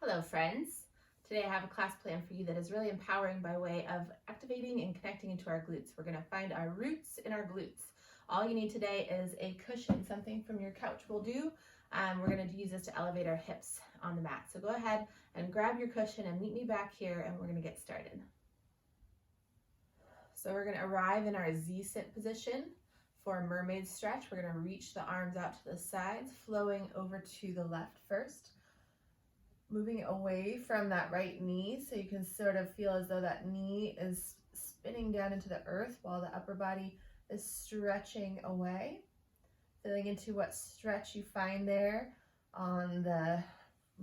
Hello friends. Today I have a class plan for you that is really empowering by way of activating and connecting into our glutes. We're going to find our roots in our glutes. All you need today is a cushion, something from your couch will do. We're going to use this to elevate our hips on the mat. So go ahead and grab your cushion and meet me back here and we're going to get started. So we're going to arrive in our Z-sit position for Mermaid Stretch. We're going to reach the arms out to the sides, flowing over to the left first. Moving away from that right knee so you can sort of feel as though that knee is spinning down into the earth while the upper body is stretching away. Feeling into what stretch you find there on the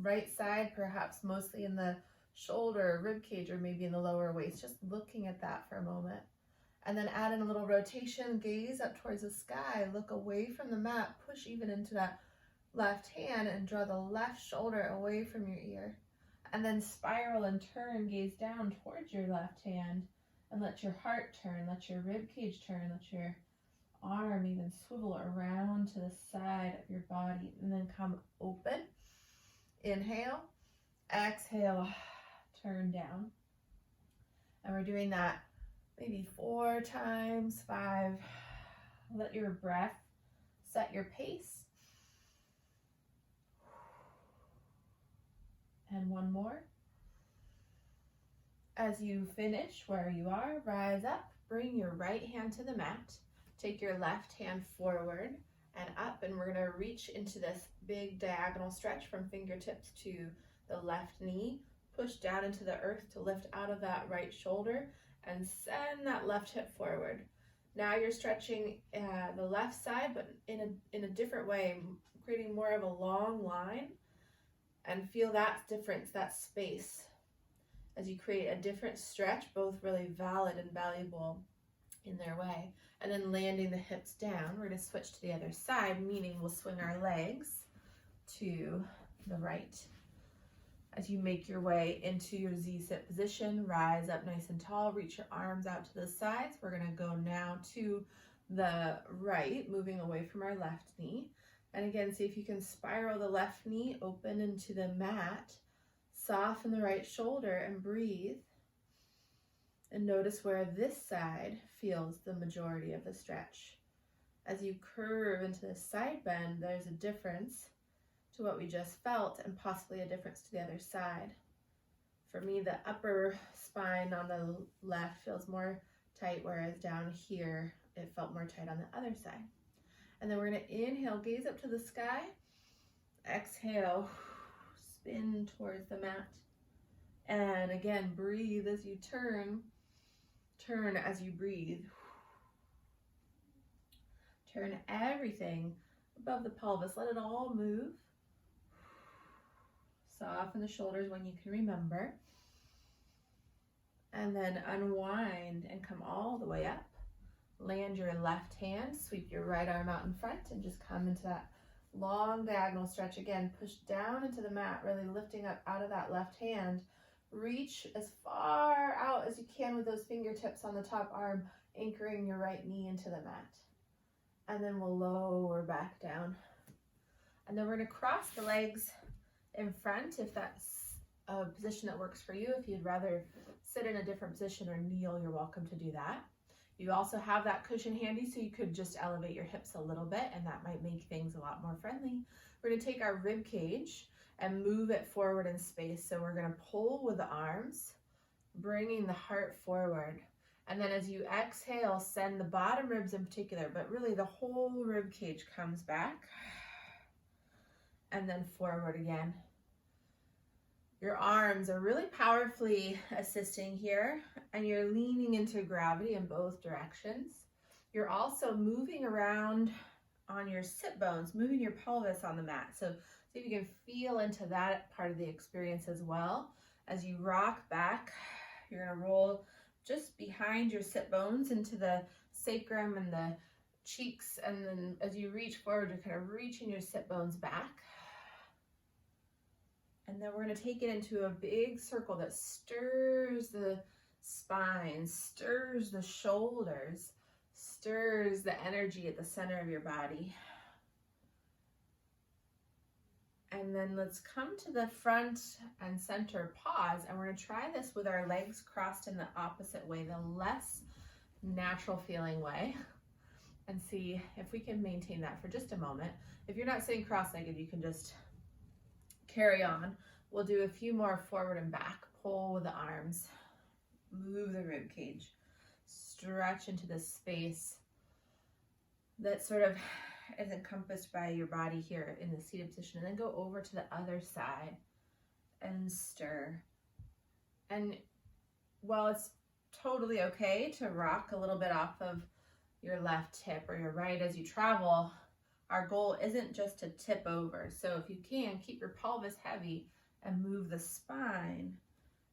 right side, perhaps mostly in the shoulder, rib cage, or maybe in the lower waist. Just looking at that for a moment. And then add in a little rotation, gaze up towards the sky, look away from the mat, push even into that left hand and draw the left shoulder away from your ear, and then spiral and turn, gaze down towards your left hand and let your heart turn, let your rib cage turn, let your arm even swivel around to the side of your body, and then come open. Inhale, exhale, turn down. And we're doing that maybe 4 times, 5. Let your breath set your pace. And one more. As you finish where you are, rise up, bring your right hand to the mat, take your left hand forward and up, and we're going to reach into this big diagonal stretch from fingertips to the left knee, push down into the earth to lift out of that right shoulder and send that left hip forward. Now you're stretching the left side, but in a different way, creating more of a long line. And feel that difference, that space, as you create a different stretch, both really valid and valuable in their way. And then landing the hips down, we're going to switch to the other side, meaning we'll swing our legs to the right. As you make your way into your Z-sit position, rise up nice and tall, reach your arms out to the sides. We're going to go now to the right, moving away from our left knee. And again, see if you can spiral the left knee open into the mat, soften the right shoulder and breathe. And notice where this side feels the majority of the stretch. As you curve into the side bend, there's a difference to what we just felt and possibly a difference to the other side. For me, the upper spine on the left feels more tight, whereas down here, it felt more tight on the other side. And then we're going to inhale, gaze up to the sky. Exhale, spin towards the mat. And again, breathe as you turn. Turn as you breathe. Turn everything above the pelvis. Let it all move. Soften the shoulders when you can remember. And then unwind and come all the way up. Land your left hand, sweep your right arm out in front, and just come into that long diagonal stretch. Again, push down into the mat, really lifting up out of that left hand. Reach as far out as you can with those fingertips on the top arm, anchoring your right knee into the mat. And then we'll lower back down. And then we're going to cross the legs in front if that's a position that works for you. If you'd rather sit in a different position or kneel, you're welcome to do that. You also have that cushion handy, so you could just elevate your hips a little bit, and that might make things a lot more friendly. We're going to take our rib cage and move it forward in space. So we're going to pull with the arms, bringing the heart forward. And then as you exhale, send the bottom ribs in particular, but really the whole rib cage comes back. And then forward again. Your arms are really powerfully assisting here, and you're leaning into gravity in both directions. You're also moving around on your sit bones, moving your pelvis on the mat. So see if you can feel into that part of the experience as well. As you rock back, you're going to roll just behind your sit bones into the sacrum and the cheeks, and then as you reach forward, you're kind of reaching your sit bones back. And then we're going to take it into a big circle that stirs the spine, stirs the shoulders, stirs the energy at the center of your body. And then let's come to the front and center pause, and we're going to try this with our legs crossed in the opposite way, the less natural feeling way, and see if we can maintain that for just a moment. If you're not sitting cross-legged, you can just carry on. We'll do a few more forward and back. Pull with the arms, move the rib cage, stretch into the space that sort of is encompassed by your body here in the seated position, and then go over to the other side and stir. And while it's totally okay to rock a little bit off of your left hip or your right as you travel, our goal isn't just to tip over. So if you can, keep your pelvis heavy and move the spine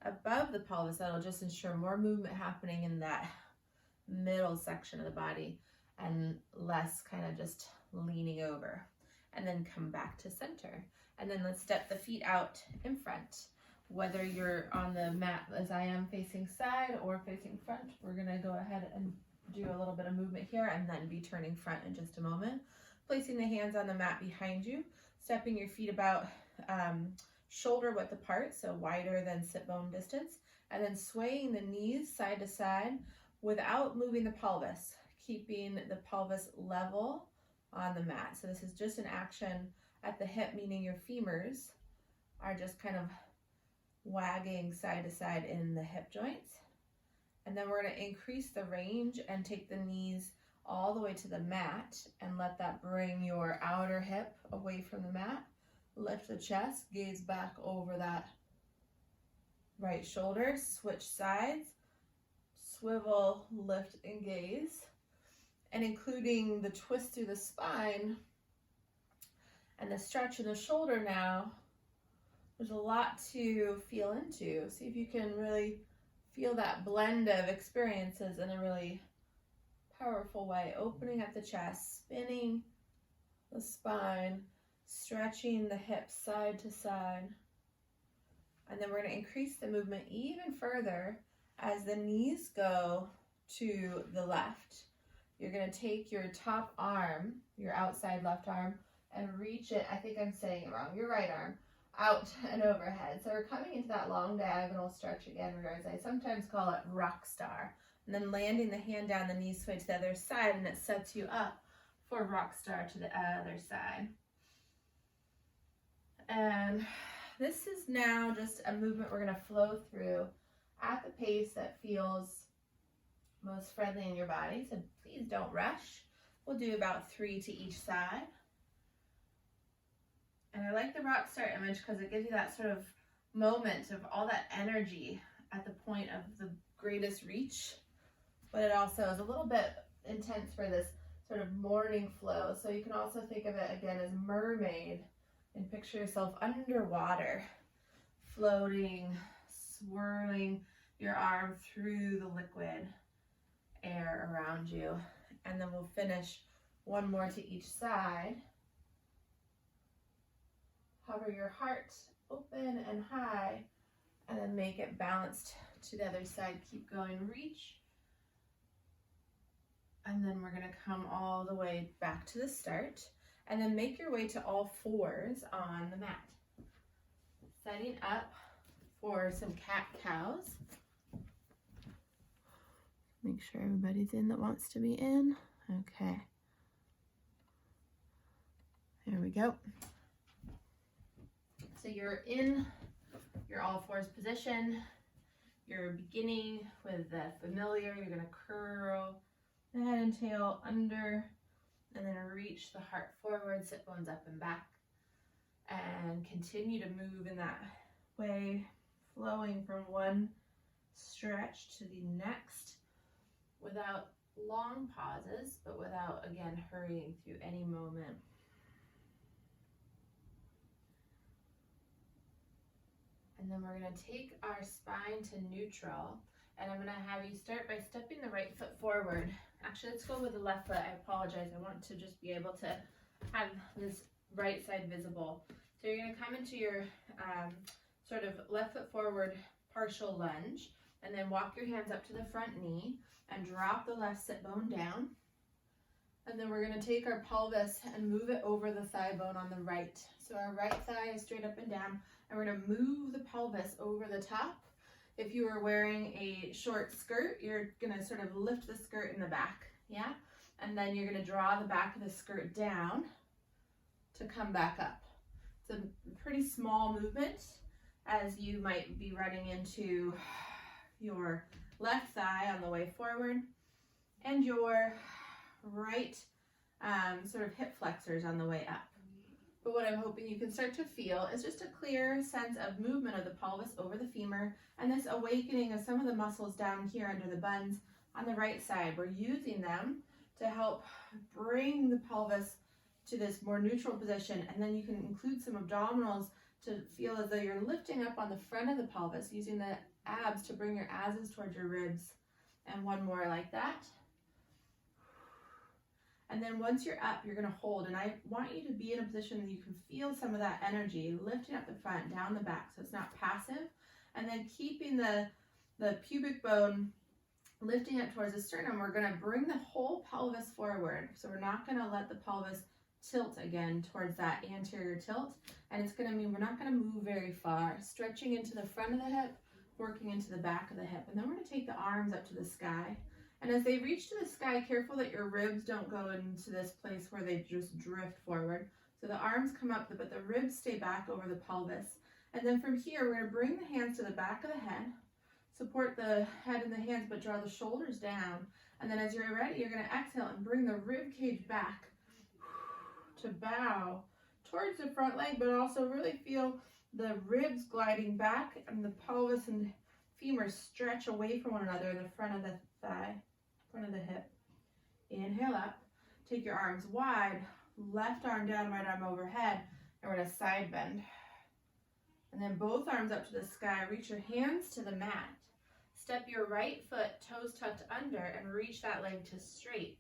above the pelvis. That'll just ensure more movement happening in that middle section of the body and less kind of just leaning over. And then come back to center. And then let's step the feet out in front. Whether you're on the mat as I am facing side or facing front, we're gonna go ahead and do a little bit of movement here and then be turning front in just a moment. Placing the hands on the mat behind you, stepping your feet about shoulder width apart, so wider than sit bone distance, and then swaying the knees side to side without moving the pelvis, keeping the pelvis level on the mat. So this is just an action at the hip, meaning your femurs are just kind of wagging side to side in the hip joints. And then we're going to increase the range and take the knees all the way to the mat and let that bring your outer hip away from the mat. Lift the chest, gaze back over that right shoulder, switch sides, swivel, lift, and gaze. And including the twist through the spine and the stretch in the shoulder now, there's a lot to feel into. See if you can really feel that blend of experiences in a really powerful way. Opening up the chest, spinning the spine, stretching the hips side to side. And then we're going to increase the movement even further as the knees go to the left. You're going to take your top arm, your outside left arm, and reach it, I think I'm saying it wrong, your right arm, out and overhead. So we're coming into that long diagonal stretch again, or as I sometimes call it, rock star. And then landing the hand down, the knees sway to the other side, and it sets you up for rock star to the other side. And this is now just a movement we're going to flow through at the pace that feels most friendly in your body, so please don't rush. We'll do about 3 to each side. And I like the rock star image because it gives you that sort of moment of all that energy at the point of the greatest reach, but it also is a little bit intense for this sort of morning flow. So you can also think of it again as mermaid and picture yourself underwater, floating, swirling your arm through the liquid air around you. And then we'll finish one more to each side. Hover your heart open and high, and then make it balanced to the other side. Keep going, reach. And then we're gonna come all the way back to the start, and then make your way to all fours on the mat. Setting up for some cat-cows. Make sure everybody's in that wants to be in. Okay. There we go. So you're in your all fours position. You're beginning with the familiar. You're going to curl the head and tail under, and then reach the heart forward, sit bones up and back, and continue to move in that way, flowing from one stretch to the next without long pauses, but without, again, hurrying through any moment. And then we're going to take our spine to neutral, and I'm going to have you start by stepping the right foot forward. Actually, let's go with the left foot. I apologize. I want to just be able to have this right side visible. So you're going to come into your sort of left foot forward partial lunge, and then walk your hands up to the front knee and drop the left sit bone down. And then we're going to take our pelvis and move it over the thigh bone on the right. So our right thigh is straight up and down, and we're going to move the pelvis over the top. If you were wearing a short skirt, you're going to sort of lift the skirt in the back, yeah? And then you're going to draw the back of the skirt down to come back up. It's a pretty small movement, as you might be running into your left thigh on the way forward and your right sort of hip flexors on the way up. But what I'm hoping you can start to feel is just a clear sense of movement of the pelvis over the femur and this awakening of some of the muscles down here under the buns on the right side. We're using them to help bring the pelvis to this more neutral position, and then you can include some abdominals to feel as though you're lifting up on the front of the pelvis, using the abs to bring your asses towards your ribs. And one more like that. And then once you're up, you're going to hold, and I want you to be in a position that you can feel some of that energy lifting up the front, down the back, so it's not passive, and then keeping the pubic bone lifting up towards the sternum. We're going to bring the whole pelvis forward, so we're not going to let the pelvis tilt again towards that anterior tilt, and it's going to mean we're not going to move very far, stretching into the front of the hip, working into the back of the hip, and then we're going to take the arms up to the sky. And as they reach to the sky, careful that your ribs don't go into this place where they just drift forward. So the arms come up, but the ribs stay back over the pelvis. And then from here, we're going to bring the hands to the back of the head, support the head and the hands, but draw the shoulders down. And then as you're ready, you're going to exhale and bring the rib cage back to bow towards the front leg, but also really feel the ribs gliding back and the pelvis and femur stretch away from one another in the front of the thigh, front of the hip. Inhale up, take your arms wide, left arm down, right arm overhead, and we're going to side bend. And then both arms up to the sky, reach your hands to the mat. Step your right foot, toes tucked under, and reach that leg to straight,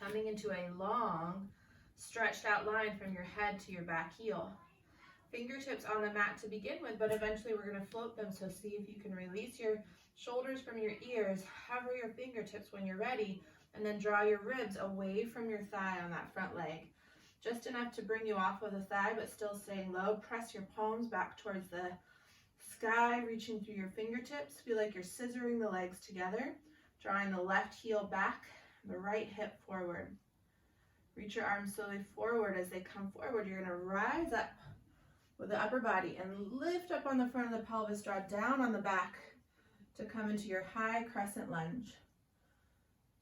coming into a long, stretched out line from your head to your back heel. Fingertips on the mat to begin with, but eventually we're going to float them, so see if you can release your shoulders from your ears, hover your fingertips when you're ready, and then draw your ribs away from your thigh on that front leg. Just enough to bring you off of the thigh, but still staying low. Press your palms back towards the sky, reaching through your fingertips. Feel like you're scissoring the legs together, drawing the left heel back, the right hip forward. Reach your arms slowly forward. As they come forward, you're going to rise up with the upper body and lift up on the front of the pelvis, draw down on the back to come into your high crescent lunge.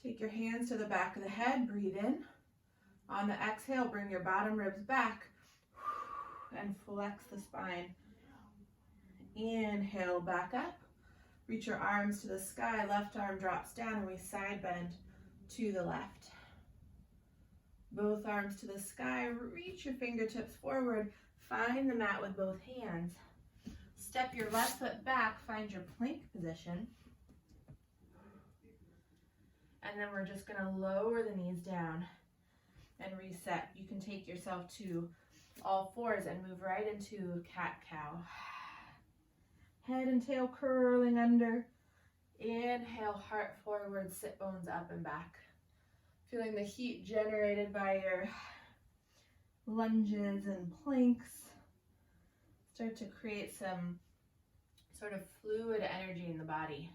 Take your hands to the back of the head, breathe in. On the exhale, bring your bottom ribs back and flex the spine. Inhale, back up. Reach your arms to the sky, left arm drops down, and we side bend to the left. Both arms to the sky, reach your fingertips forward. Find the mat with both hands. Step your left foot back, find your plank position. And then we're just going to lower the knees down and reset. You can take yourself to all fours and move right into cat-cow. Head and tail curling under. Inhale, heart forward, sit bones up and back. Feeling the heat generated by your lunges and planks. Start to create some sort of fluid energy in the body.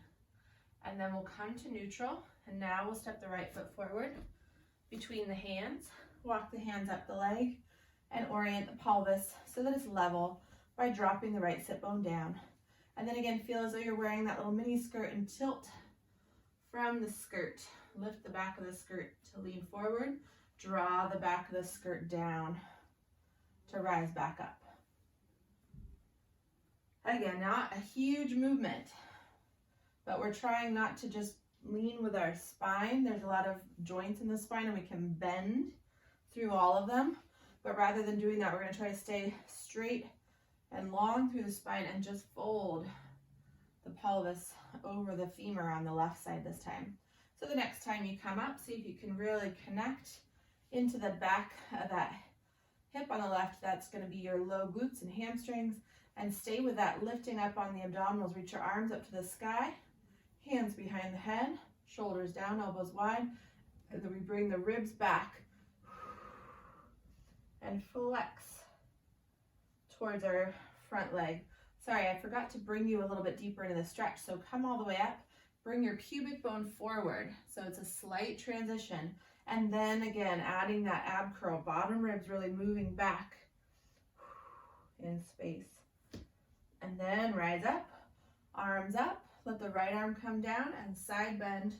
And then we'll come to neutral, and now we'll step the right foot forward between the hands, walk the hands up the leg, and orient the pelvis so that it's level by dropping the right sit bone down. And then again, feel as though you're wearing that little mini skirt and tilt from the skirt. Lift the back of the skirt to lean forward, draw the back of the skirt down to rise back up. Again, not a huge movement, but we're trying not to just lean with our spine. There's a lot of joints in the spine and we can bend through all of them, but rather than doing that, we're going to try to stay straight and long through the spine and just fold the pelvis over the femur on the left side this time. So the next time you come up, see if you can really connect into the back of that hip on the left. That's going to be your low glutes and hamstrings, and stay with that lifting up on the abdominals. Reach your arms up to the sky, hands behind the head, shoulders down, elbows wide, And then we bring the ribs back and flex towards our front leg. Sorry, I forgot to bring you a little bit deeper into the stretch. So come all the way up, bring your pubic bone forward. So it's a slight transition. And then again, adding that ab curl, bottom ribs really moving back in space. And then rise up, arms up, let the right arm come down and side bend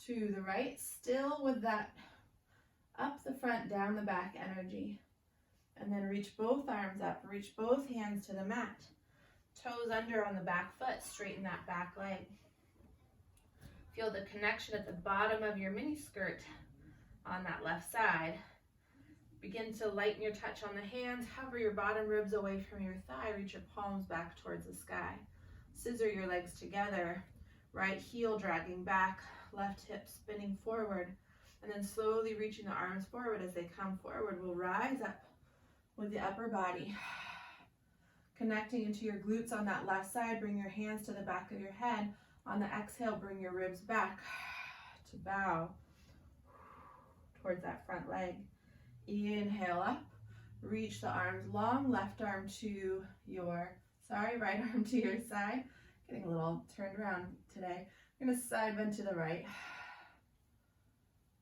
to the right, still with that up the front, down the back energy. And then reach both arms up, reach both hands to the mat. Toes under on the back foot, straighten that back leg. Feel the connection at the bottom of your mini skirt on that left side. Begin to lighten your touch on the hands, hover your bottom ribs away from your thigh, reach your palms back towards the sky. Scissor your legs together, right heel dragging back, left hip spinning forward, and then slowly reaching the arms forward. As they come forward, we'll rise up with the upper body. Connecting into your glutes on that left side, bring your hands to the back of your head. On the exhale, bring your ribs back to bow towards that front leg. Inhale up, reach the arms long, left arm to your, right arm to your side. Getting a little turned around today. We're gonna side bend to the right.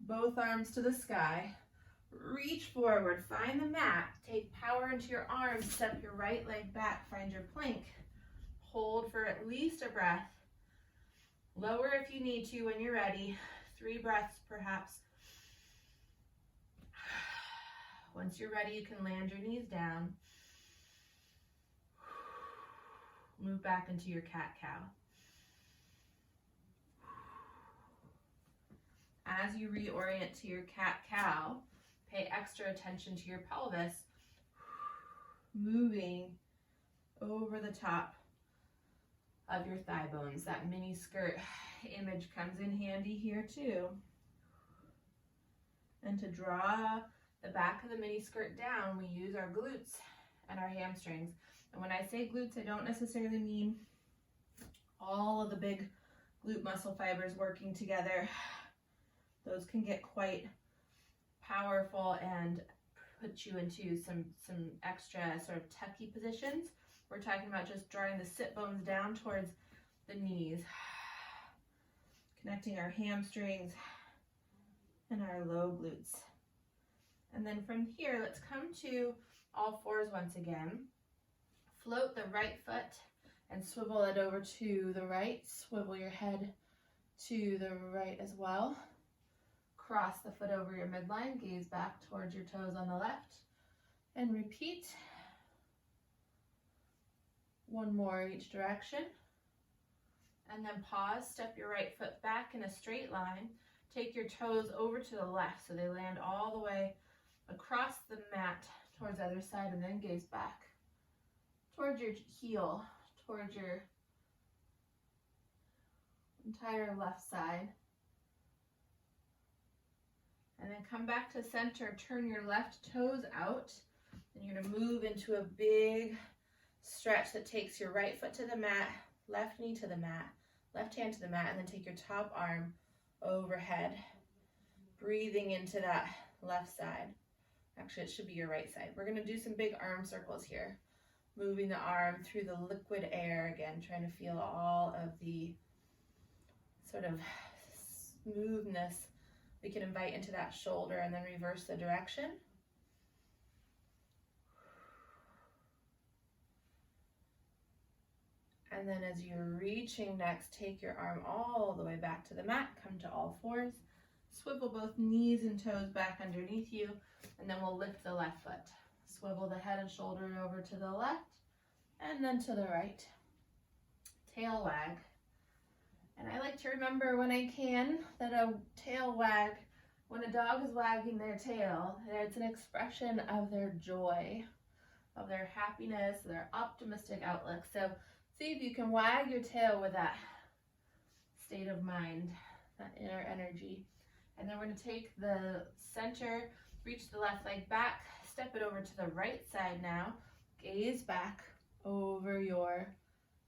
Both arms to the sky. Reach forward, find the mat, take power into your arms, step your right leg back, find your plank. Hold for at least a breath. Lower if you need to when you're ready. 3 breaths perhaps. Once you're ready, you can land your knees down. Move back into your cat-cow. As you reorient to your cat-cow, pay extra attention to your pelvis, moving over the top of your thigh bones. That mini skirt image comes in handy here too. And to draw the back of the mini skirt down, we use our glutes and our hamstrings. And when I say glutes, I don't necessarily mean all of the big glute muscle fibers working together. Those can get quite powerful and put you into some extra sort of tucky positions. We're talking about just drawing the sit bones down towards the knees, connecting our hamstrings and our low glutes. And then from here, let's come to all fours once again. Float the right foot and swivel it over to the right. Swivel your head to the right as well. Cross the foot over your midline, gaze back towards your toes on the left, and repeat. One more each direction. And then pause, step your right foot back in a straight line. Take your toes over to the left so they land all the way across the mat towards the other side, and then gaze back towards your heel, towards your entire left side. And then come back to center, turn your left toes out, and you're gonna move into a big stretch that takes your right foot to the mat, left knee to the mat, left hand to the mat, and then take your top arm overhead, breathing into that left side. Actually, it should be your right side. We're gonna do some big arm circles here, moving the arm through the liquid air again, trying to feel all of the sort of smoothness we can invite into that shoulder, and then reverse the direction. And then as you're reaching next, take your arm all the way back to the mat, come to all fours, swivel both knees and toes back underneath you, and then we'll lift the left foot. Swivel the head and shoulder over to the left, and then to the right. Tail wag. And I like to remember when I can that a tail wag, when a dog is wagging their tail, it's an expression of their joy, of their happiness, their optimistic outlook. So see if you can wag your tail with that state of mind, that inner energy. And then we're going to take the center, reach the left leg back, step it over to the right side now, gaze back over your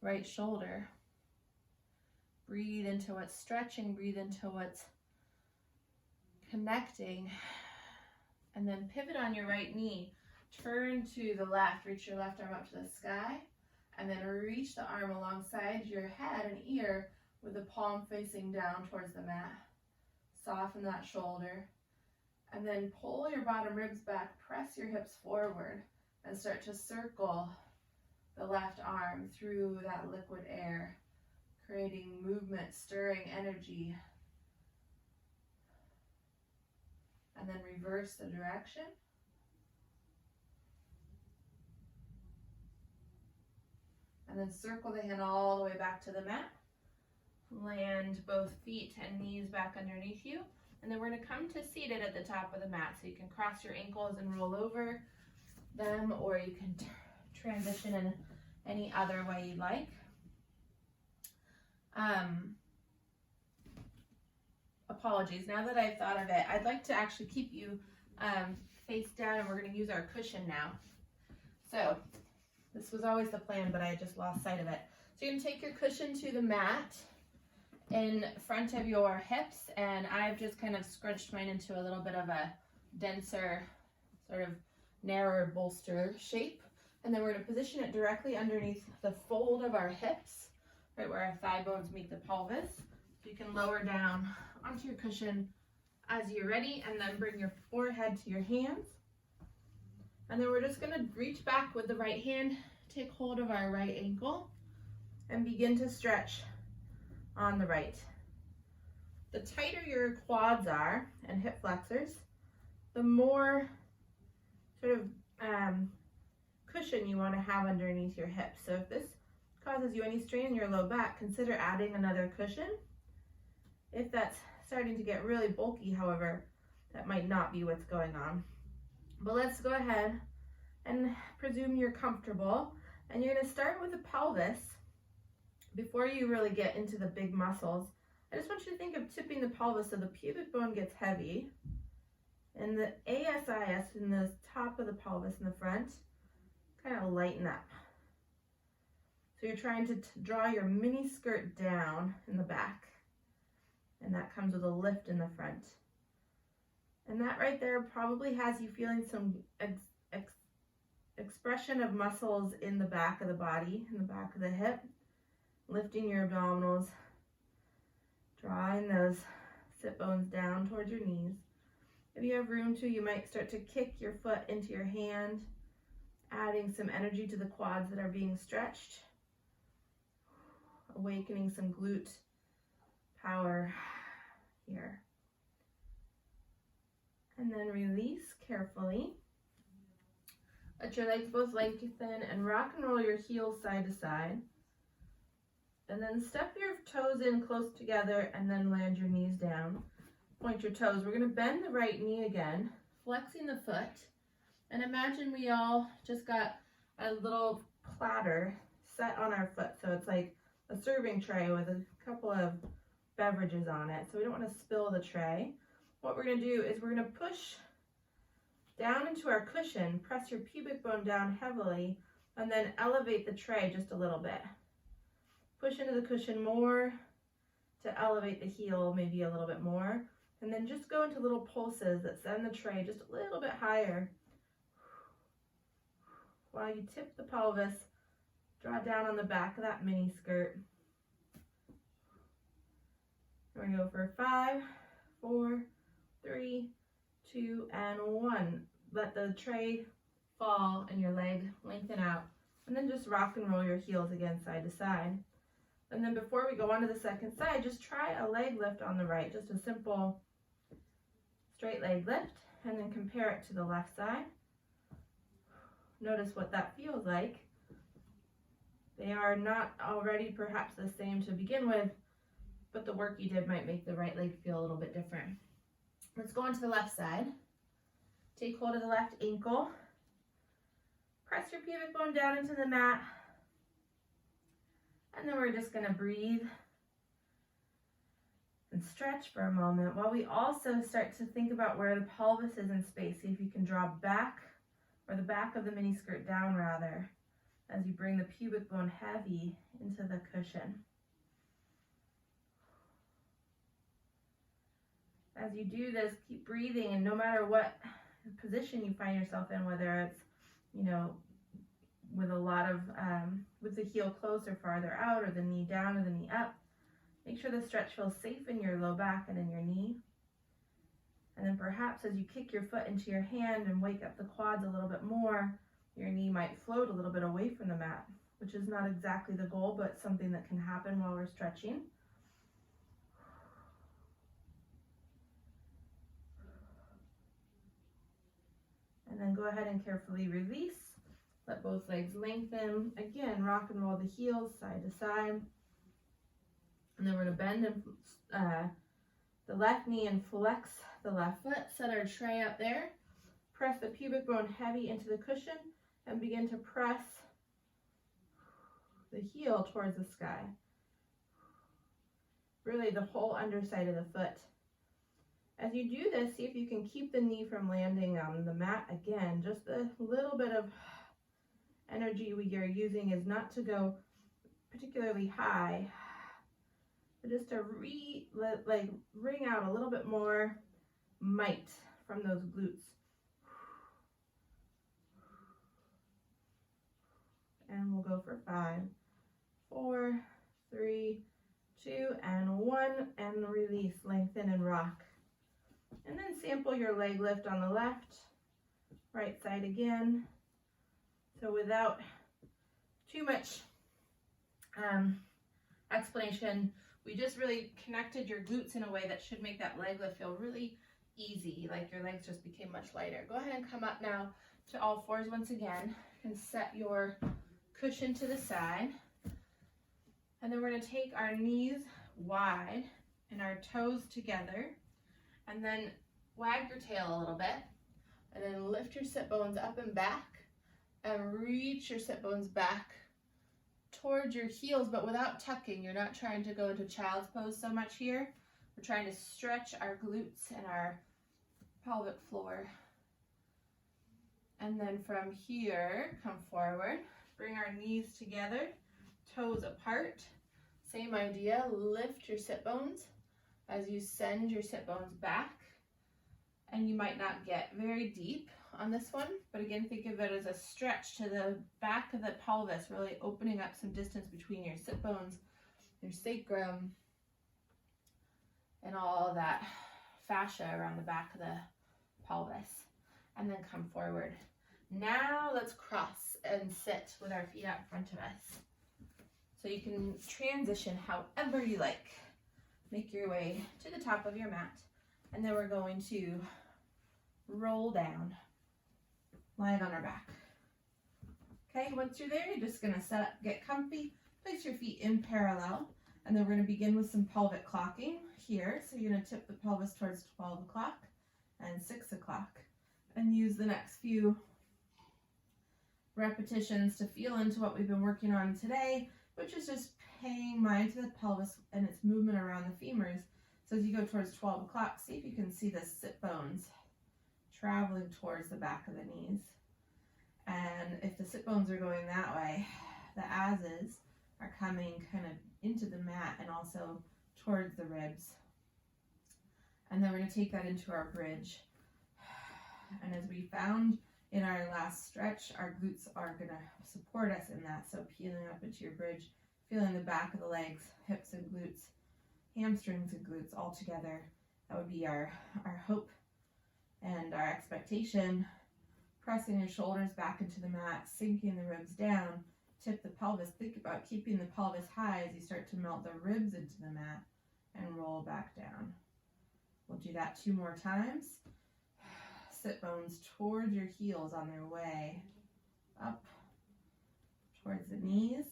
right shoulder. Breathe into what's stretching, breathe into what's connecting. And then pivot on your right knee. Turn to the left. Reach your left arm up to the sky. And then reach the arm alongside your head and ear with the palm facing down towards the mat. Soften that shoulder. And then pull your bottom ribs back. Press your hips forward. And start to circle the left arm through that liquid air, creating movement, stirring energy. And then reverse the direction. And then circle the hand all the way back to the mat. Land both feet and knees back underneath you. And then we're going to come to seated at the top of the mat. So you can cross your ankles and roll over them, or you can transition in any other way you like. Apologies, now that I've thought of it, I'd like to actually keep you face down, and we're going to use our cushion now. So this was always the plan, but I just lost sight of it. So you're going to take your cushion to the mat in front of your hips, and I've just kind of scrunched mine into a little bit of a denser, sort of narrower bolster shape. And then we're going to position it directly underneath the fold of our hips, right where our thigh bones meet the pelvis. So you can lower down onto your cushion as you're ready, and then bring your forehead to your hands. And then we're just going to reach back with the right hand, take hold of our right ankle, and begin to stretch on the right. The tighter your quads are and hip flexors, the more sort of cushion you want to have underneath your hips. So if this causes you any strain in your low back, consider adding another cushion. If that's starting to get really bulky, however, that might not be what's going on. But let's go ahead and presume you're comfortable. And you're going to start with the pelvis. Before you really get into the big muscles, I just want you to think of tipping the pelvis so the pubic bone gets heavy. And the ASIS in the top of the pelvis in the front, kind of lighten up. So you're trying to draw your mini skirt down in the back. And that comes with a lift in the front. And that right there probably has you feeling some expression of muscles in the back of the body, in the back of the hip, lifting your abdominals, drawing those sit bones down towards your knees. If you have room to, you might start to kick your foot into your hand, adding some energy to the quads that are being stretched, awakening some glute power here. And then release carefully. Let your legs both lengthen and rock and roll your heels side to side. And then step your toes in close together and then land your knees down. Point your toes. We're going to bend the right knee again, flexing the foot. And imagine we all just got a little platter set on our foot. So it's like a serving tray with a couple of beverages on it. So we don't want to spill the tray. What we're going to do is we're going to push down into our cushion, press your pubic bone down heavily, and then elevate the tray just a little bit. Push into the cushion more to elevate the heel maybe a little bit more, and then just go into little pulses that send the tray just a little bit higher. While you tip the pelvis, draw down on the back of that mini skirt. We're going to go for 5, 4, 3, 2, and 1. Let the tray fall and your leg lengthen out. And then just rock and roll your heels again side to side. And then before we go on to the second side, just try a leg lift on the right. Just a simple straight leg lift. And then compare it to the left side. Notice what that feels like. They are not already perhaps the same to begin with, but the work you did might make the right leg feel a little bit different. Let's go on to the left side. Take hold of the left ankle. Press your pubic bone down into the mat. And then we're just going to breathe and stretch for a moment while we also start to think about where the pelvis is in space. See if you can draw back, or the back of the mini skirt down rather, as you bring the pubic bone heavy into the cushion. As you do this, keep breathing, and no matter what position you find yourself in, whether it's, you know, with a lot of, with the heel close or farther out, or the knee down or the knee up, make sure the stretch feels safe in your low back and in your knee. And then perhaps as you kick your foot into your hand and wake up the quads a little bit more, your knee might float a little bit away from the mat, which is not exactly the goal, but something that can happen while we're stretching. And then go ahead and carefully release. Let both legs lengthen. Again, rock and roll the heels side to side. And then we're going to bend the left knee and flex the left foot. Set our tray up there. Press the pubic bone heavy into the cushion and begin to press the heel towards the sky. Really the whole underside of the foot. As you do this, see if you can keep the knee from landing on the mat. Again, just a little bit of energy we are using is not to go particularly high, but just to bring out a little bit more might from those glutes. And we'll go for 5, 4, 3, 2, and 1, and release, lengthen and rock. And then sample your leg lift on the left, right side again. So without too much explanation, we just really connected your glutes in a way that should make that leg lift feel really easy, like your legs just became much lighter. Go ahead and come up now to all fours once again and set your cushion to the side. And then we're going to take our knees wide and our toes together, and then wag your tail a little bit, and then lift your sit bones up and back, and reach your sit bones back towards your heels, but without tucking. You're not trying to go into child's pose so much here. We're trying to stretch our glutes and our pelvic floor. And then from here, come forward, bring our knees together, toes apart. Same idea, lift your sit bones as you send your sit bones back. And you might not get very deep on this one, but again, think of it as a stretch to the back of the pelvis, really opening up some distance between your sit bones, your sacrum, and all of that fascia around the back of the pelvis. And then come forward. Now let's cross and sit with our feet out in front of us. So you can transition however you like. Make your way to the top of your mat, and then we're going to roll down, lying on our back. Okay, once you're there, you're just going to set up, get comfy, place your feet in parallel, and then we're going to begin with some pelvic clocking here. So you're going to tip the pelvis towards 12 o'clock and 6 o'clock, and use the next few repetitions to feel into what we've been working on today, which is just paying mind to the pelvis and its movement around the femurs. So as you go towards 12 o'clock, see if you can see the sit bones traveling towards the back of the knees. And if the sit bones are going that way, the asses are coming kind of into the mat and also towards the ribs. And then we're going to take that into our bridge. And as we found in our last stretch, our glutes are going to support us in that. So peeling up into your bridge, feeling the back of the legs, hips and glutes, hamstrings and glutes all together. That would be our hope and our expectation. Pressing your shoulders back into the mat, sinking the ribs down, tip the pelvis. Think about keeping the pelvis high as you start to melt the ribs into the mat and roll back down. We'll do that 2 more times. Sit bones towards your heels on their way up towards the knees.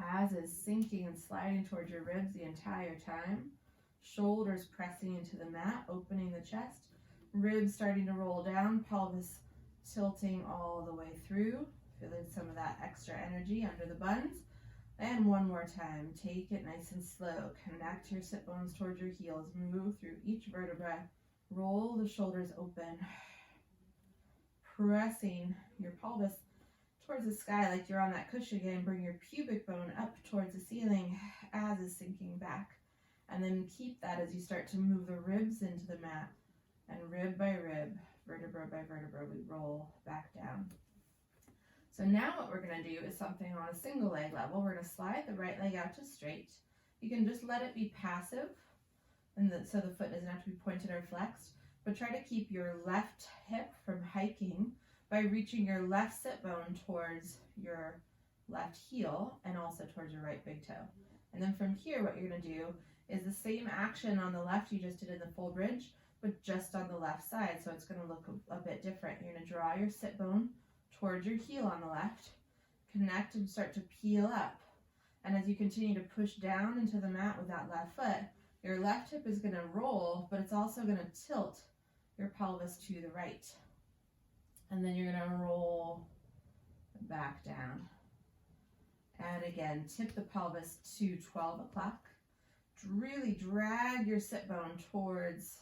As is sinking and sliding towards your ribs the entire time. Shoulders pressing into the mat, opening the chest. Ribs starting to roll down, pelvis tilting all the way through. Feeling some of that extra energy under the buns. And 1 more time. Take it nice and slow. Connect your sit bones towards your heels. Move through each vertebra. Roll the shoulders open. Pressing your pelvis towards the sky like you're on that cushion again. Bring your pubic bone up towards the ceiling as is sinking back. And then keep that as you start to move the ribs into the mat. And rib by rib, vertebra by vertebra, we roll back down. So now what we're going to do is something on a single leg level. We're going to slide the right leg out to straight. You can just let it be passive, and so the foot doesn't have to be pointed or flexed. But try to keep your left hip from hiking by reaching your left sit bone towards your left heel and also towards your right big toe. And then from here, what you're going to do is the same action on the left you just did in the full bridge, but just on the left side. So it's going to look a bit different. You're going to draw your sit bone towards your heel on the left, connect and start to peel up. And as you continue to push down into the mat with that left foot, your left hip is going to roll, but it's also going to tilt your pelvis to the right. And then you're going to roll back down. And again, tip the pelvis to 12 o'clock. Really drag your sit bone towards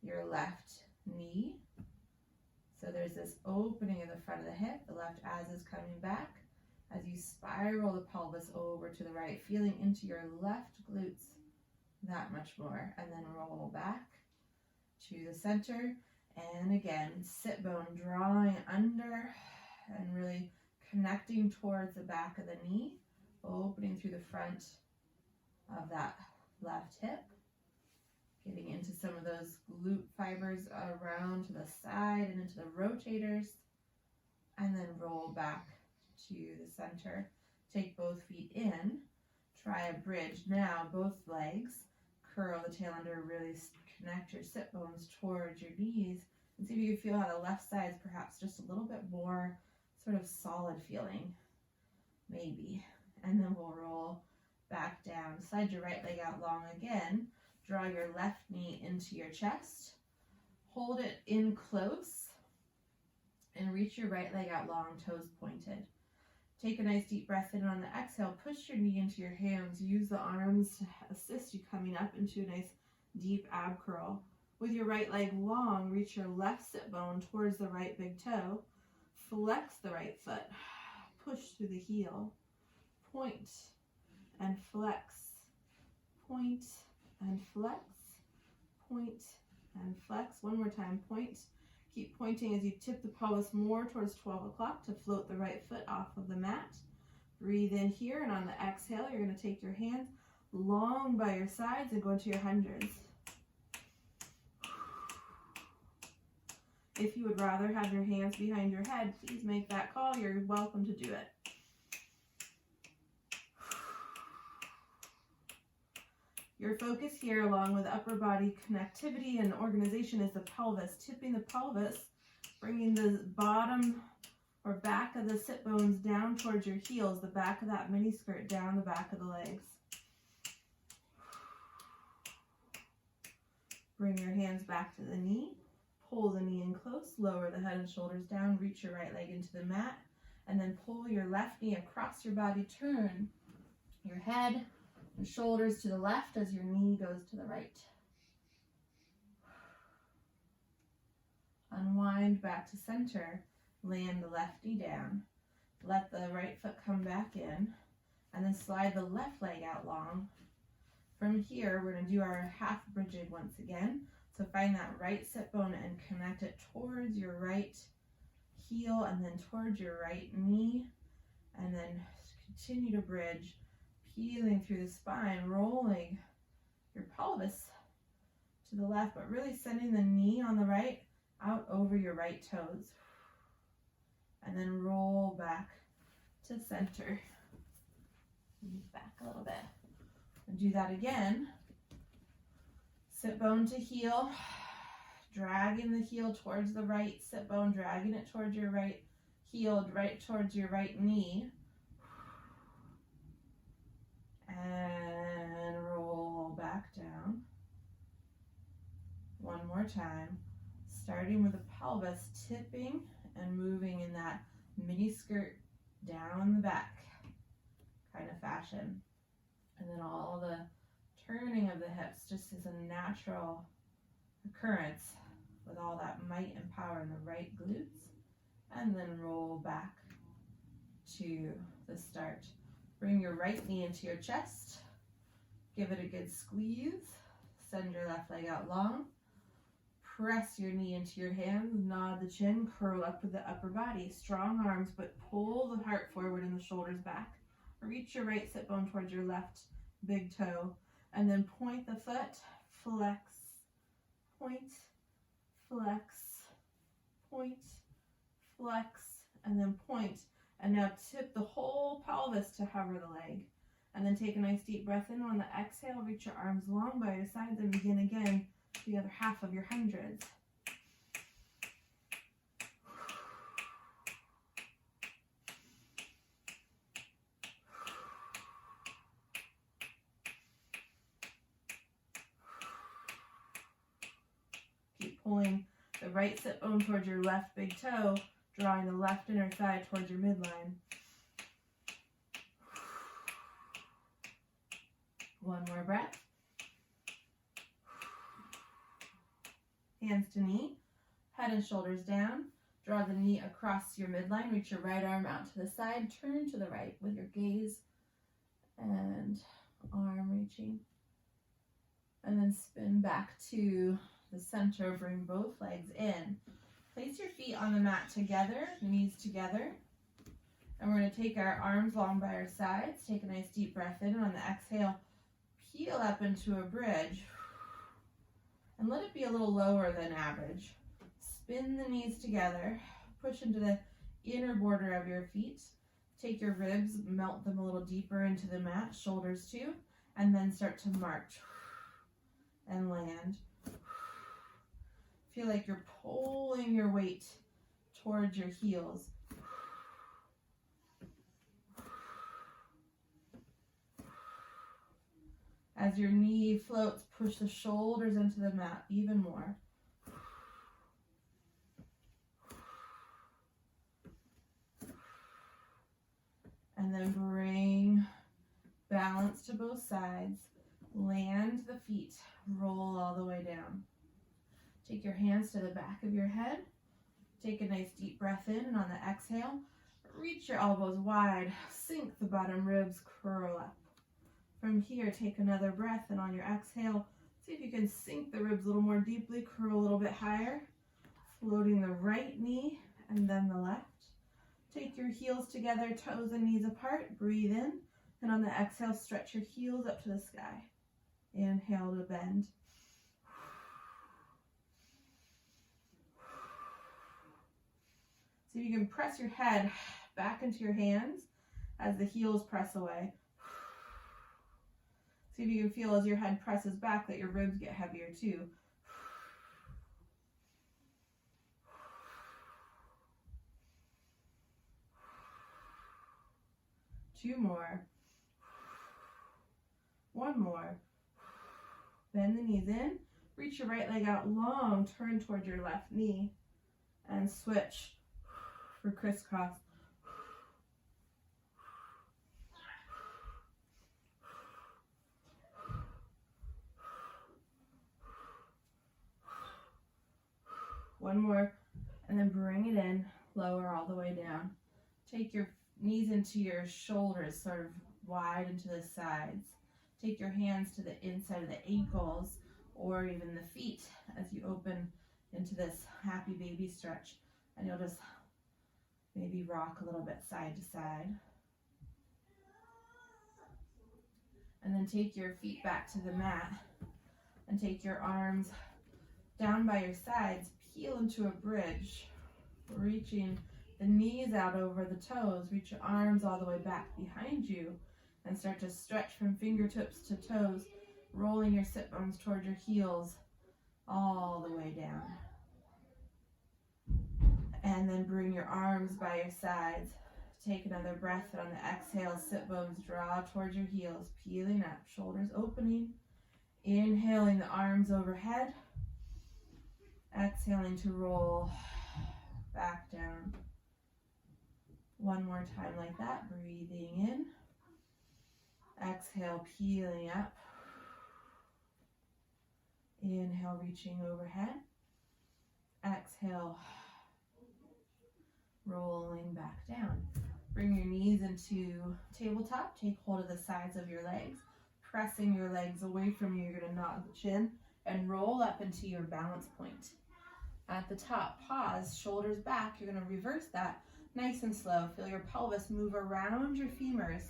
your left knee. So there's this opening in the front of the hip, the left as is coming back, as you spiral the pelvis over to the right, feeling into your left glutes that much more, and then roll back to the center. And again, sit bone drawing under and really connecting towards the back of the knee, opening through the front of that left hip, getting into some of those glute fibers around to the side and into the rotators, and then roll back to the center. Take both feet in, try a bridge. Now both legs, curl the tail under, really connect your sit bones towards your knees, and see if you can feel how the left side is perhaps just a little bit more sort of solid feeling, maybe. And then we'll roll back down. Slide your right leg out long again. Draw your left knee into your chest. Hold it in close and reach your right leg out long, toes pointed. Take a nice deep breath in on the exhale. Push your knee into your hands. Use the arms to assist you coming up into a nice deep ab curl. With your right leg long, reach your left sit bone towards the right big toe. Flex the right foot. Push through the heel. Point and flex. Point and flex. Point and flex. One more time. Point. Keep pointing as you tip the pelvis more towards 12 o'clock to float the right foot off of the mat. Breathe in here, and on the exhale, you're going to take your hands long by your sides and go into your hundreds. If you would rather have your hands behind your head, please make that call. You're welcome to do it. Your focus here, along with upper body connectivity and organization, is the pelvis. Tipping the pelvis, bringing the bottom or back of the sit bones down towards your heels, the back of that mini skirt down the back of the legs. Bring your hands back to the knee. Pull the knee in close, lower the head and shoulders down, reach your right leg into the mat, and then pull your left knee across your body. Turn your head and shoulders to the left as your knee goes to the right. Unwind back to center. Land the left knee down. Let the right foot come back in, and then slide the left leg out long. From here, we're going to do our half bridge once again. So find that right sit bone and connect it towards your right heel and then towards your right knee. And then continue to bridge, peeling through the spine, rolling your pelvis to the left, but really sending the knee on the right out over your right toes. And then roll back to center. Move back a little bit. And do that again. Sit bone to heel, dragging the heel towards the right sit bone, dragging it towards your right heel, right towards your right knee. And roll back down. One more time, starting with the pelvis tipping and moving in that mini skirt down the back kind of fashion. And then all the turning of the hips just as a natural occurrence with all that might and power in the right glutes. And then roll back to the start. Bring your right knee into your chest. Give it a good squeeze. Send your left leg out long. Press your knee into your hands, nod the chin, curl up with the upper body. Strong arms, but pull the heart forward and the shoulders back. Reach your right sit bone towards your left big toe, and then point the foot, flex, point, flex, point, flex, and then point. And now tip the whole pelvis to hover the leg. And then take a nice deep breath in. On the exhale, reach your arms long by your sides and begin again the other half of your hundreds. Keep pulling the right sit bone towards your left big toe, drawing the left inner thigh towards your midline. One more breath. Hands to knee, head and shoulders down. Draw the knee across your midline. Reach your right arm out to the side. Turn to the right with your gaze and arm reaching. And then spin back to the center. Bring both legs in. Place your feet on the mat together, knees together. And we're going to take our arms long by our sides. Take a nice deep breath in. And on the exhale, peel up into a bridge. And let it be a little lower than average. Spin the knees together. Push into the inner border of your feet. Take your ribs, melt them a little deeper into the mat, shoulders too, and then start to march and land. Feel like you're pulling your weight towards your heels. As your knee floats, push the shoulders into the mat even more. And then bring balance to both sides. Land the feet, roll all the way down. Take your hands to the back of your head. Take a nice deep breath in, and on the exhale, reach your elbows wide. Sink the bottom ribs, curl up. From here, take another breath, and on your exhale, see if you can sink the ribs a little more deeply, curl a little bit higher, floating the right knee and then the left. Take your heels together, toes and knees apart, breathe in, and on the exhale, stretch your heels up to the sky. Inhale to bend. See if you can press your head back into your hands as the heels press away. See if you can feel as your head presses back that your ribs get heavier too. Two more. One more. Bend the knees in. Reach your right leg out long. Turn toward your left knee. And switch for crisscross. One more, and then bring it in, lower all the way down. Take your knees into your shoulders, sort of wide into the sides. Take your hands to the inside of the ankles or even the feet as you open into this happy baby stretch. And you'll just maybe rock a little bit side to side. And then take your feet back to the mat and take your arms down by your sides. Peel into a bridge, reaching the knees out over the toes. Reach your arms all the way back behind you and start to stretch from fingertips to toes, rolling your sit bones toward your heels all the way down. And then bring your arms by your sides. Take another breath, and on the exhale, sit bones draw towards your heels, peeling up, shoulders opening. Inhaling the arms overhead. Exhaling to roll back down. One more time like that, breathing in. Exhale, peeling up. Inhale, reaching overhead. Exhale, rolling back down. Bring your knees into tabletop. Take hold of the sides of your legs. pressing your legs away from you. You're going to knot the chin and roll up into your balance point. At the top, pause, shoulders back. You're going to reverse that nice and slow. Feel your pelvis move around your femurs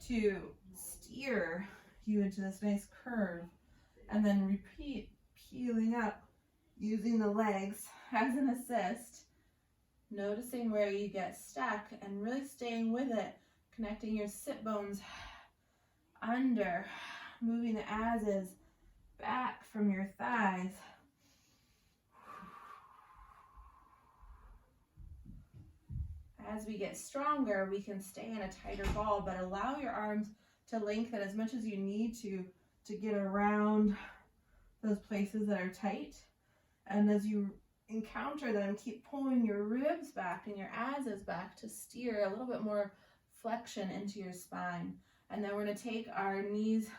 to steer you into this nice curve. And then repeat, peeling up, using the legs as an assist. Noticing where you get stuck and really staying with it. Connecting your sit bones under, moving the asses back from your thighs. As we get stronger, we can stay in a tighter ball, but allow your arms to lengthen as much as you need to get around those places that are tight. And as you encounter them, keep pulling your ribs back and your asses back to steer a little bit more flexion into your spine. And then we're going to take our knees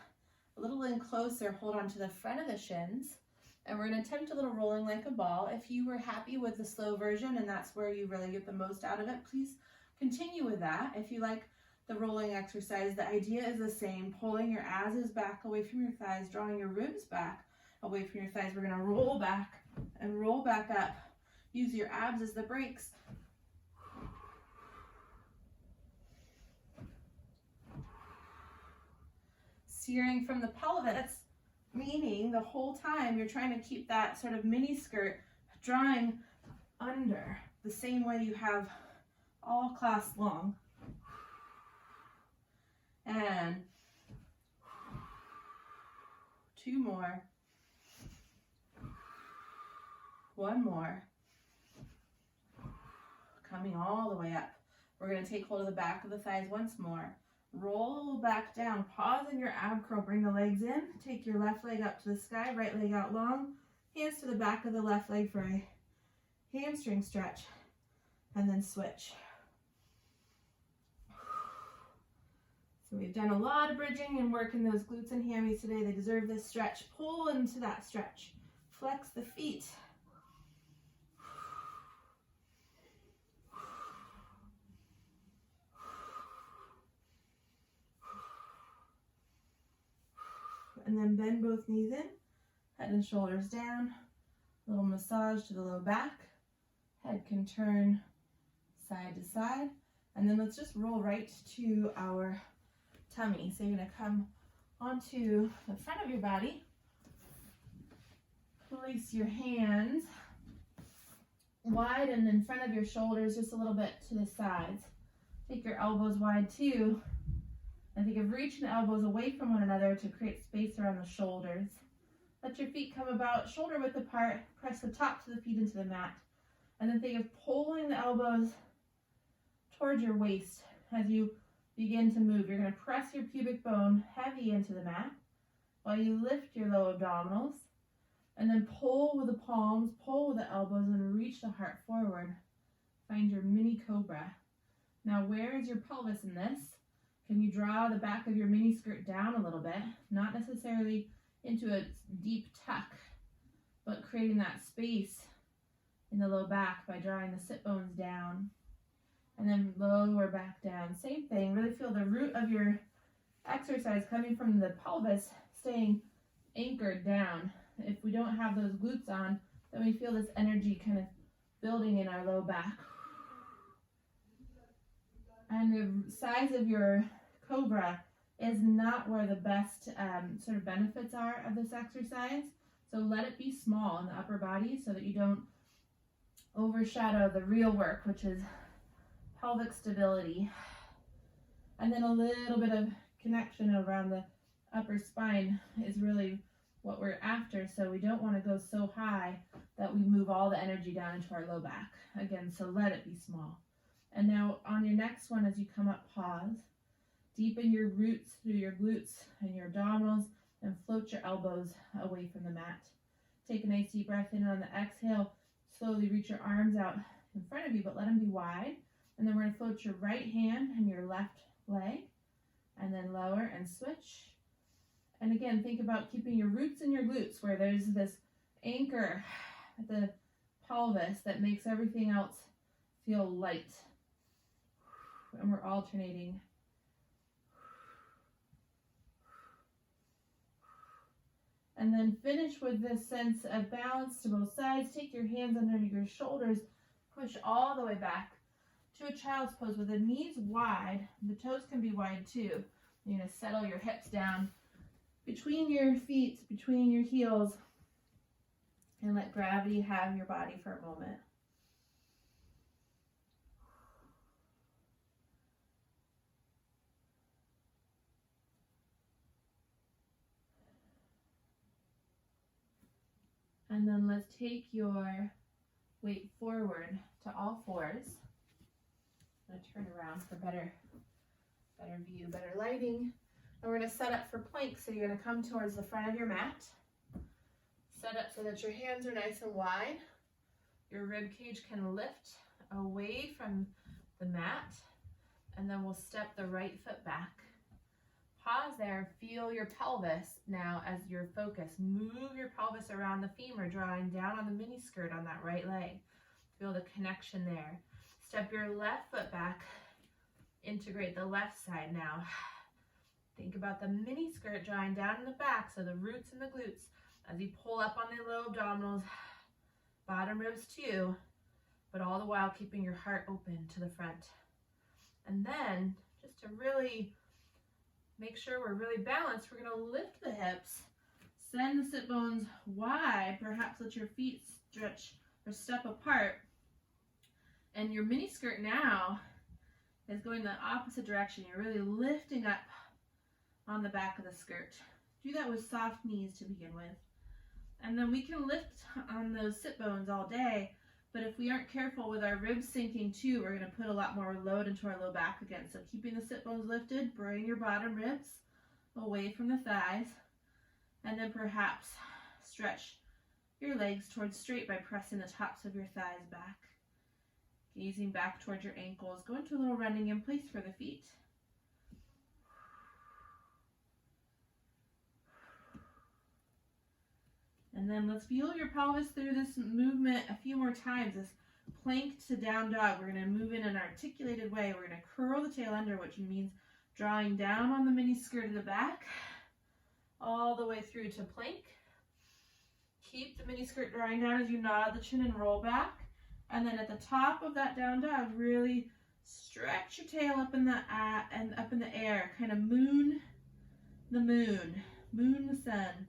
a little in closer, hold on to the front of the shins, and we're going to attempt a little rolling like a ball. If you were happy with the slow version and that's where you really get the most out of it, please continue with that. If you like the rolling exercise, the idea is the same, pulling your asses back away from your thighs, drawing your ribs back away from your thighs. We're going to roll back and roll back up. Use your abs as the brakes. Steering from the pelvis, meaning the whole time you're trying to keep that sort of mini skirt drawing under the same way you have all class long. And 2 more. 1 more. Coming all the way up. We're going to take hold of the back of the thighs once more. Roll back down. Pause in your ab curl. Bring the legs in. Take your left leg up to the sky. Right leg out long. Hands to the back of the left leg for a hamstring stretch. And then switch. So we've done a lot of bridging and working those glutes and hammies today. They deserve this stretch. Pull into that stretch. Flex the feet. And then bend both knees in, head and shoulders down, a little massage to the low back, head can turn side to side, and then let's just roll right to our tummy. So you're going to come onto the front of your body, place your hands wide and in front of your shoulders, just a little bit to the sides. Take your elbows wide too. And think of reaching the elbows away from one another to create space around the shoulders. Let your feet come about shoulder width apart. Press the tops of the feet into the mat. And then think of pulling the elbows towards your waist as you begin to move. You're going to press your pubic bone heavy into the mat while you lift your low abdominals. And then pull with the palms, pull with the elbows, and reach the heart forward. Find your mini cobra. Now, where is your pelvis in this? Can you draw the back of your mini skirt down a little bit? Not necessarily into a deep tuck, but creating that space in the low back by drawing the sit bones down. And then lower back down. Same thing. Really feel the root of your exercise coming from the pelvis, staying anchored down. If we don't have those glutes on, then we feel this energy kind of building in our low back. And the size of your cobra is not where the best sort of benefits are of this exercise. So let it be small in the upper body so that you don't overshadow the real work, which is pelvic stability. And then a little bit of connection around the upper spine is really what we're after. So we don't want to go so high that we move all the energy down into our low back. Again, so let it be small. And now on your next one, as you come up, pause. Deepen your roots through your glutes and your abdominals and float your elbows away from the mat. Take a nice deep breath in, and on the exhale, slowly reach your arms out in front of you, but let them be wide. And then we're going to float your right hand and your left leg, and then lower and switch. And again, think about keeping your roots in your glutes where there's this anchor at the pelvis that makes everything else feel light. And we're alternating. And then finish with this sense of balance to both sides. Take your hands under your shoulders. Push all the way back to a child's pose with the knees wide. The toes can be wide too. You're going to settle your hips down between your feet, between your heels, and let gravity have your body for a moment. And then let's take your weight forward to all fours. I'm going to turn around for better view, better lighting. And we're going to set up for plank. So you're going to come towards the front of your mat. Set up so that your hands are nice and wide. Your rib cage can lift away from the mat. And then we'll step the right foot back. Pause there, feel your pelvis now as your focus. Move your pelvis around the femur, drawing down on the mini skirt on that right leg. Feel the connection there. Step your left foot back. Integrate the left side now. Think about the mini skirt drawing down in the back, so the roots and the glutes as you pull up on the low abdominals, bottom ribs too, but all the while keeping your heart open to the front. And then, just to really make sure we're really balanced, we're going to lift the hips, send the sit bones wide, perhaps let your feet stretch or step apart. And your mini skirt now is going the opposite direction. You're really lifting up on the back of the skirt. Do that with soft knees to begin with. And then we can lift on those sit bones all day, but if we aren't careful with our ribs sinking too, we're going to put a lot more load into our low back again. So keeping the sit bones lifted, bring your bottom ribs away from the thighs, and then perhaps stretch your legs towards straight by pressing the tops of your thighs back. Gazing back towards your ankles. Go into a little running in place for the feet. And then let's feel your pelvis through this movement a few more times. This plank to down dog. We're going to move in an articulated way. We're going to curl the tail under, which means drawing down on the mini skirt in the back, all the way through to plank. Keep the mini skirt drawing down as you nod the chin and roll back. And then at the top of that down dog, really stretch your tail up in the air. Kind of moon the sun.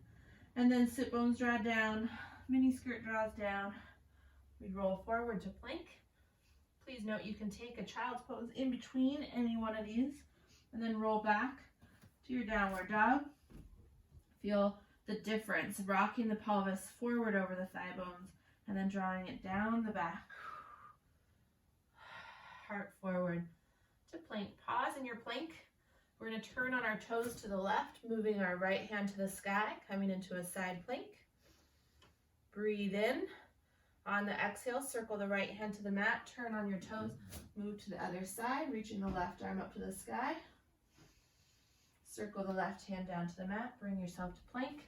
And then sit bones draw down, mini skirt draws down. We roll forward to plank. Please note you can take a child's pose in between any one of these, and then roll back to your downward dog. Feel the difference, rocking the pelvis forward over the thigh bones, and then drawing it down the back. Heart forward to plank. Pause in your plank. We're going to turn on our toes to the left, moving our right hand to the sky, coming into a side plank. Breathe in. On the exhale, circle the right hand to the mat, turn on your toes, move to the other side, reaching the left arm up to the sky. Circle the left hand down to the mat, bring yourself to plank,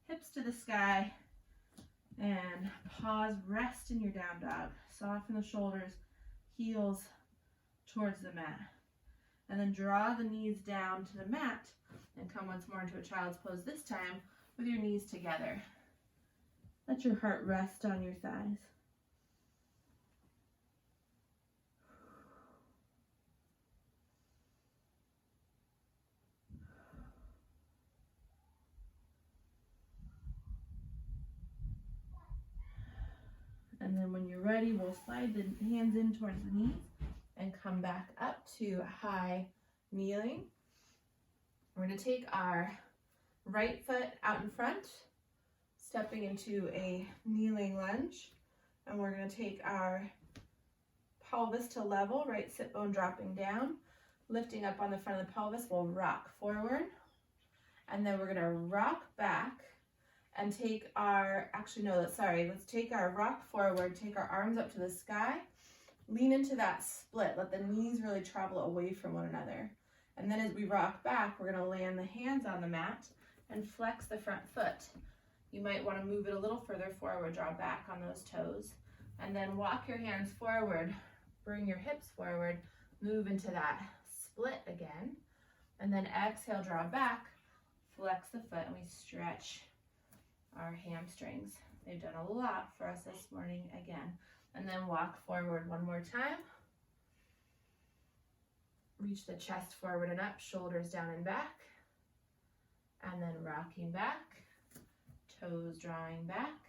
hips to the sky, and pause, rest in your down dog. Soften the shoulders, heels towards the mat. And then draw the knees down to the mat and come once more into a child's pose, this time with your knees together. Let your heart rest on your thighs. And then when you're ready, we'll slide the hands in towards the knees and come back up to high kneeling. We're going to take our right foot out in front, stepping into a kneeling lunge, and we're going to take our pelvis to level, right sit bone dropping down, lifting up on the front of the pelvis. We'll rock forward, and then we're going to rock back and take our, let's take our rock forward, take our arms up to the sky, lean into that split, let the knees really travel away from one another. And then as we rock back, we're going to land the hands on the mat and flex the front foot. You might want to move it a little further forward, draw back on those toes, and then walk your hands forward, bring your hips forward, move into that split again, and then exhale, draw back, flex the foot, and we stretch our hamstrings. They've done a lot for us this morning again. And then walk forward one more time. Reach the chest forward and up, shoulders down and back. And then rocking back, toes drawing back.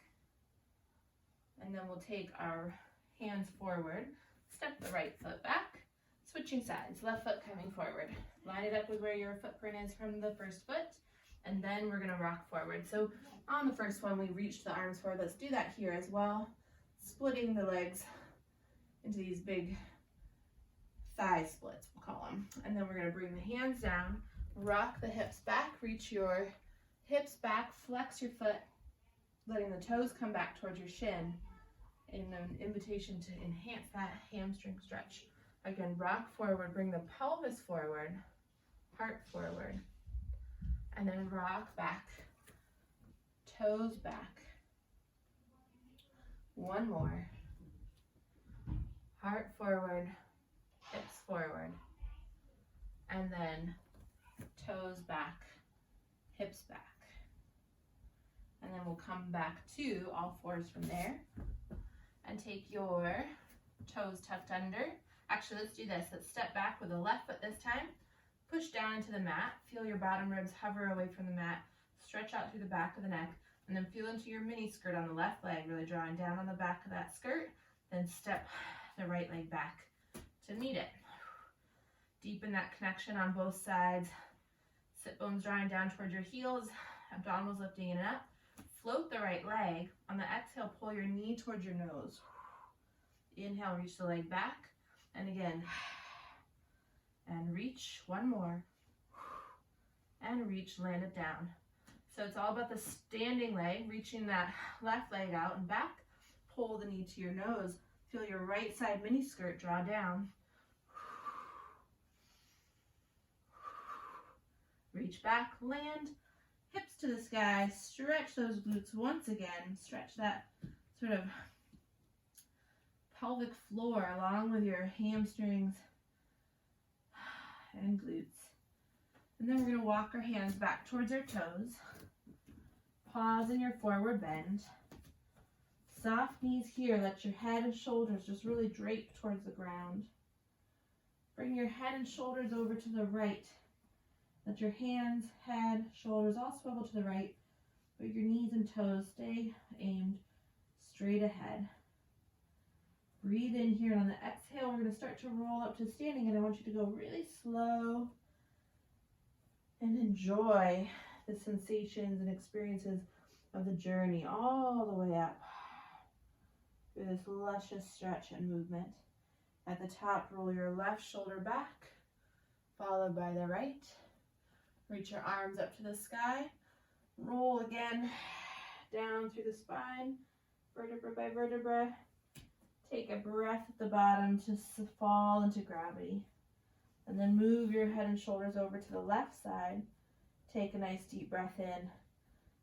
And then we'll take our hands forward, step the right foot back, switching sides, left foot coming forward. Line it up with where your footprint is from the first foot, and then we're gonna rock forward. So on the first one, we reached the arms forward. Let's do that here as well. Splitting the legs into these big thigh splits, we'll call them. And then we're gonna bring the hands down, rock the hips back, reach your hips back, flex your foot, letting the toes come back towards your shin in an invitation to enhance that hamstring stretch. Again, rock forward, bring the pelvis forward, heart forward, and then rock back, toes back. One more. Heart forward, hips forward, and then toes back, hips back. And then we'll come back to all fours from there and take your toes tucked under. Actually, let's do this. Let's step back with the left foot this time. Push down into the mat. Feel your bottom ribs hover away from the mat. Stretch out through the back of the neck. And then feel into your mini skirt on the left leg, really drawing down on the back of that skirt. Then step the right leg back to meet it. Deepen that connection on both sides. Sit bones drawing down towards your heels. Abdominals lifting in and up. Float the right leg. On the exhale, pull your knee towards your nose. Inhale, reach the leg back. And again, and reach, one more. And reach, land it down. So it's all about the standing leg, reaching that left leg out and back. Pull the knee to your nose. Feel your right side mini skirt draw down. Reach back, land. Hips to the sky, stretch those glutes once again. Stretch that sort of pelvic floor along with your hamstrings and glutes. And then we're going to walk our hands back towards our toes. Pause in your forward bend. Soft knees here. Let your head and shoulders just really drape towards the ground. Bring your head and shoulders over to the right. Let your hands, head, shoulders all swivel to the right, but your knees and toes stay aimed straight ahead. Breathe in here, and on the exhale, we're going to start to roll up to standing, and I want you to go really slow and enjoy the sensations and experiences of the journey all the way up through this luscious stretch and movement. At the top, roll your left shoulder back, followed by the right. Reach your arms up to the sky. Roll again down through the spine, vertebra by vertebra. Take a breath at the bottom to fall into gravity. And then move your head and shoulders over to the left side. Take a nice deep breath in.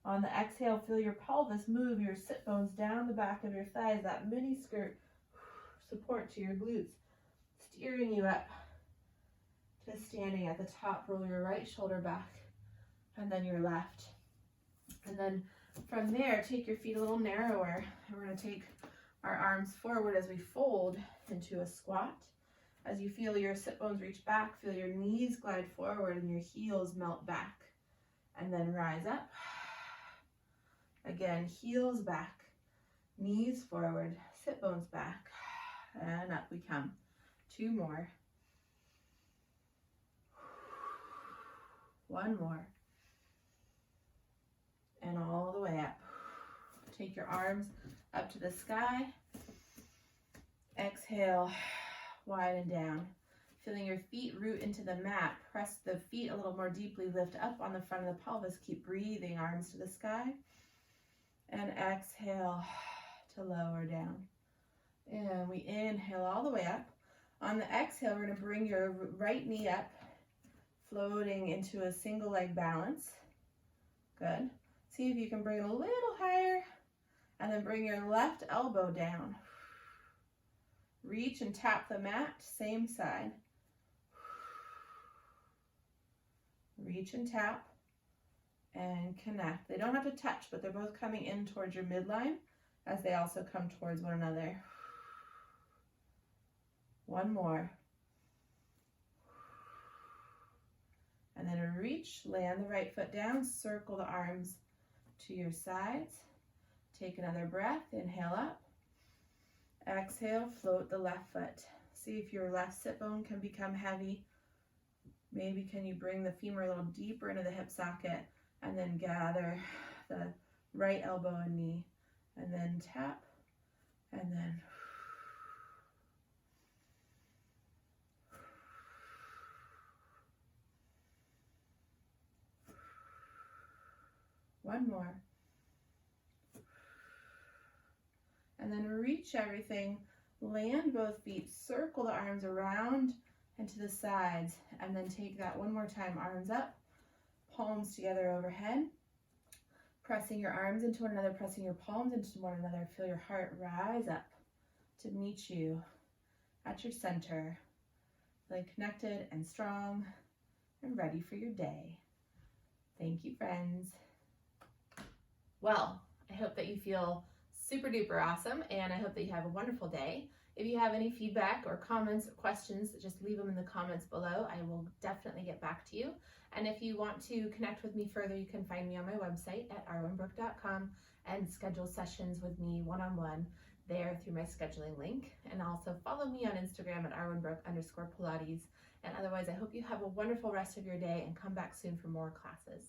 On the exhale, feel your pelvis move your sit bones down the back of your thighs, that mini skirt support to your glutes, steering you up to standing. At the top, roll your right shoulder back and then your left. And then from there, take your feet a little narrower. And we're going to take our arms forward as we fold into a squat. As you feel your sit bones reach back, feel your knees glide forward and your heels melt back. And then rise up. Again, heels back, knees forward, sit bones back, and up we come. Two more. One more. And all the way up. Take your arms up to the sky. Exhale, widen down. Feeling your feet root into the mat. Press the feet a little more deeply. Lift up on the front of the pelvis. Keep breathing, arms to the sky. And exhale to lower down. And we inhale all the way up. On the exhale, we're going to bring your right knee up, floating into a single leg balance. Good. See if you can bring it a little higher, and then bring your left elbow down. Reach and tap the mat, same side. Reach and tap. and connect. They don't have to touch, but they're both coming in towards your midline as they also come towards one another. One more. And then reach, land the right foot down, circle the arms to your sides. Take another breath, inhale up. Exhale, float the left foot. See if your left sit bone can become heavy. Maybe can you bring the femur a little deeper into the hip socket and then gather the right elbow and knee and then tap and then one more. And then reach everything, land both feet, circle the arms around and to the sides, and then take that one more time, arms up, palms together overhead, pressing your arms into one another, pressing your palms into one another. Feel your heart rise up to meet you at your center, feeling connected and strong and ready for your day. Thank you, friends. Well, I hope that you feel super duper awesome, and I hope that you have a wonderful day. If you have any feedback or comments or questions, just leave them in the comments below. I will definitely get back to you. And if you want to connect with me further, you can find me on my website at arwenbrooke.com and schedule sessions with me one-on-one there through my scheduling link. And also follow me on Instagram at arwenbrooke_Pilates. And otherwise, I hope you have a wonderful rest of your day and come back soon for more classes.